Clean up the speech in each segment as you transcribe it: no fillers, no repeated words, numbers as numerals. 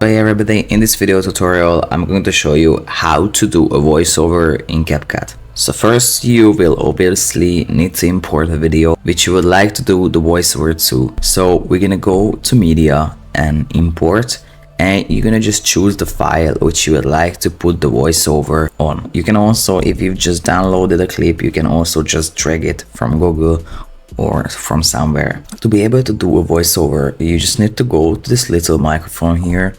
Hey everybody, in this video tutorial I'm going to show you how to do a voiceover in Capcut. So first you will obviously need to import a video which you would like to do the voiceover to. So we're gonna go to media and import, and you're gonna just choose the file which you would like to put the voiceover on. You can also, if you've just downloaded a clip, you can also just drag it from Google or from somewhere. To be able to do a voiceover, you just need to go to this little microphone here,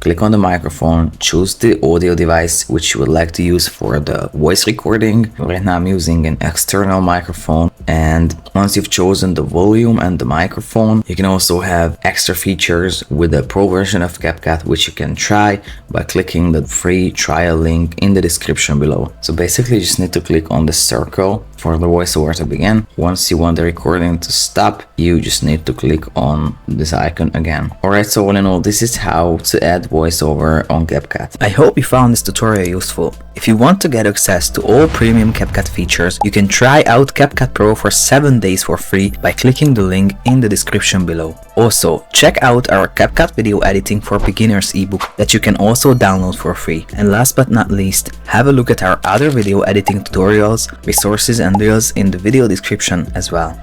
click on the microphone, choose the audio device which you would like to use for the voice recording. Right now I'm using an external microphone, and once you've chosen the volume and the microphone, you can also have extra features with the pro version of Capcut which you can try by clicking the free trial link in the description below. So basically you just need to click on the circle for the voiceover to begin. Once you want the recording to stop, you just need to click on this icon again. Alright, so all in all, this is how to add voiceover on Capcut. I hope you found this tutorial useful. If you want to get access to all premium Capcut features, you can try out Capcut Pro for 7 days for free by clicking the link in the description below. Also, check out our Capcut video editing for beginners ebook that you can also download for free. And last but not least, have a look at our other video editing tutorials, resources and deals in the video description as well.